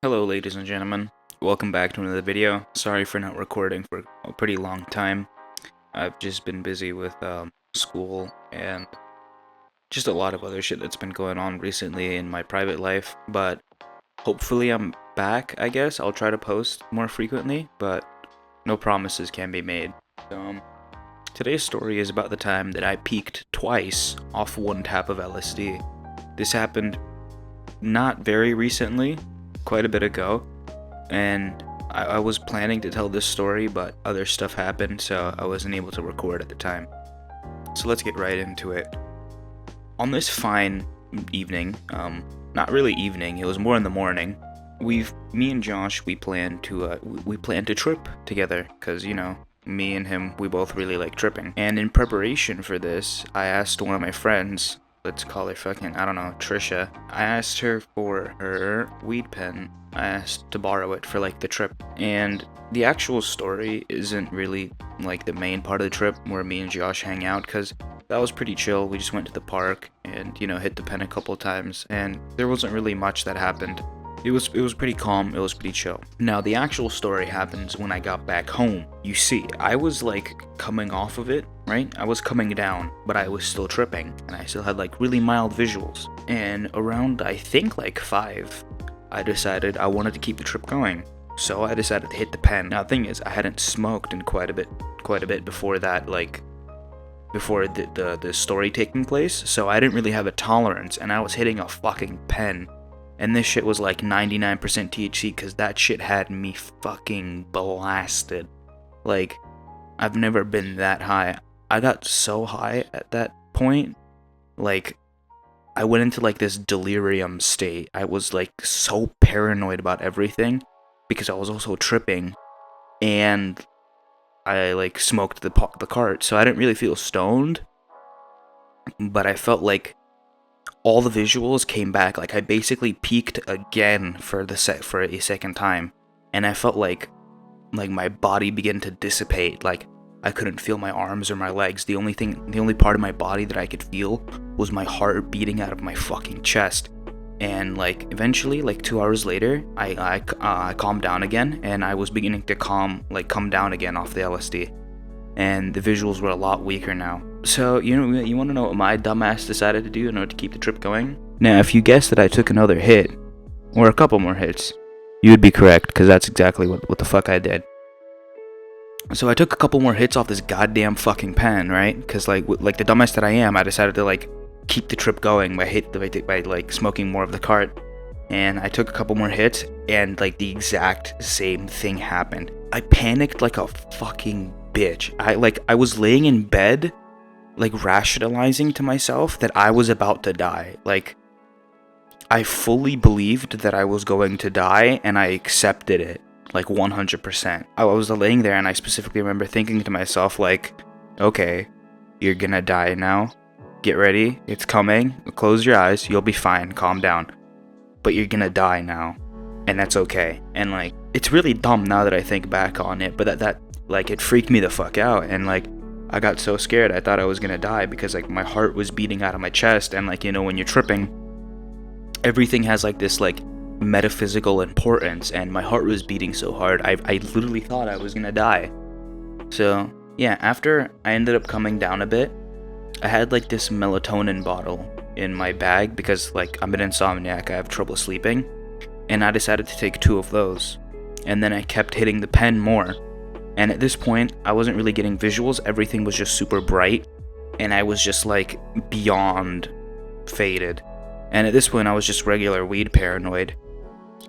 Hello ladies and gentlemen, welcome back to another video. Sorry for not recording for a pretty long time. I've just been busy with school and just a lot of other shit that's been going on recently in my private life, but hopefully I'm back, I guess. I'll try to post more frequently, but no promises can be made. Today's story is about the time that I peaked twice off one tap of LSD. This happened not very recently, quite a bit ago, and I was planning to tell this story, but other stuff happened, so I wasn't able to record at the time. So let's get right into it. On this fine evening, not really evening, it was more in the morning, me and Josh, we planned to trip together, cause me and him, we both really like tripping. And in preparation for this, I asked one of my friends, let's call her fucking, I don't know, Trisha. I asked her for her weed pen. I asked to borrow it for like the trip. And the actual story isn't really like the main part of the trip where me and Josh hang out, because that was pretty chill. We just went to the park and, hit the pen a couple times, and there wasn't really much that happened. It was pretty calm, it was pretty chill. Now, the actual story happens when I got back home. You see, I was like coming off of it, right? I was coming down, but I was still tripping, and I still had like really mild visuals. And around, I think like 5, I decided I wanted to keep the trip going. So I decided to hit the pen. Now, the thing is, I hadn't smoked in quite a bit before that, like before the story taking place, so I didn't really have a tolerance, and I was hitting a fucking pen. And this shit was like 99% THC, because that shit had me fucking blasted. Like, I've never been that high. I got so high at that point, like, I went into like this delirium state. I was like so paranoid about everything, because I was also tripping, and I like smoked the cart, so I didn't really feel stoned, but I felt like all the visuals came back. Like, I basically peaked again for a second time, and I felt like my body began to dissipate. Like, I couldn't feel my arms or my legs. The only part of my body that I could feel was my heart beating out of my fucking chest. And like eventually, like 2 hours later, I calmed down again, and I was beginning to come down again off the LSD, and the visuals were a lot weaker now. So, you want to know what my dumbass decided to do in order to keep the trip going? Now, if you guessed that I took another hit, or a couple more hits, you would be correct, because that's exactly what the fuck I did. So I took a couple more hits off this goddamn fucking pen, right? Because like the dumbass that I am, I decided to like keep the trip going by like smoking more of the cart. And I took a couple more hits, and like the exact same thing happened. I panicked like a fucking bitch. I was laying in bed, like rationalizing to myself that I was about to die. Like, I fully believed that I was going to die, and I accepted it, like 100%. I was laying there, and I specifically remember thinking to myself, like, okay, you're gonna die now. Get ready, it's coming. Close your eyes, you'll be fine, calm down. But you're gonna die now, and that's okay. And like, it's really dumb now that I think back on it, but that like, it freaked me the fuck out, and like, I got so scared I thought I was gonna die, because like my heart was beating out of my chest, and like, when you're tripping, everything has like this like metaphysical importance, and my heart was beating so hard, I literally thought I was gonna die. So yeah, after I ended up coming down a bit, I had like this melatonin bottle in my bag, because like I'm an insomniac, I have trouble sleeping, and I decided to take 2 of those, and then I kept hitting the pen more. And at this point, I wasn't really getting visuals, everything was just super bright, and I was just like beyond faded. And at this point, I was just regular weed paranoid,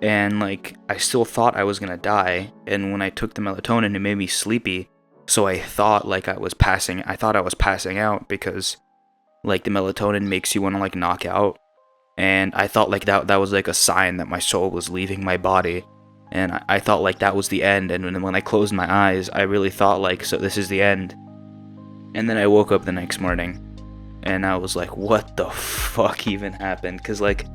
and like, I still thought I was gonna die, and when I took the melatonin, it made me sleepy, so I thought I was passing out, because like the melatonin makes you want to like knock out, and I thought like that was like a sign that my soul was leaving my body. And I thought like that was the end, and when I closed my eyes, I really thought like, so this is the end. And then I woke up the next morning, and I was like, what the fuck even happened? Because like,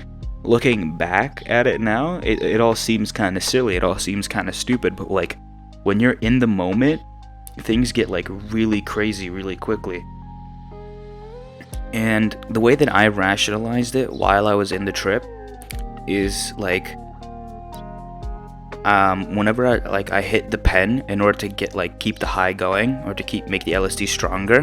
looking back at it now, it all seems kind of silly, it all seems kind of stupid, but like, when you're in the moment, things get like really crazy really quickly. And the way that I rationalized it while I was in the trip is like, whenever I hit the pen in order to get keep the high going or to make the LSD stronger,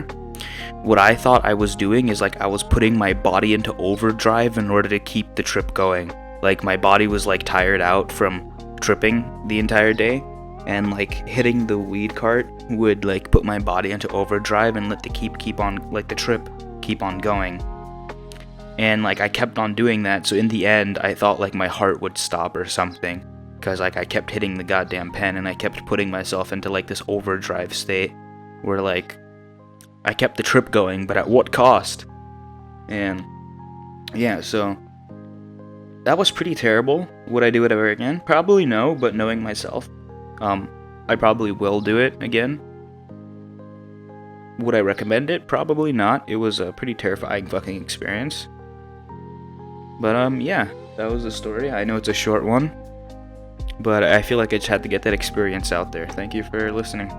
what I thought I was doing is I was putting my body into overdrive in order to keep the trip going. Like my body was tired out from tripping the entire day, and hitting the weed cart would put my body into overdrive and let the trip keep on going. And I kept on doing that, so in the end I thought my heart would stop or something, because I kept hitting the goddamn pen and I kept putting myself into this overdrive state where I kept the trip going, but at what cost? And yeah, so that was pretty terrible. Would I do it ever again? Probably no, but knowing myself, I probably will do it again. Would I recommend it? Probably not. It was a pretty terrifying fucking experience. But yeah, that was the story. I know it's a short one, but I feel like I just had to get that experience out there. Thank you for listening.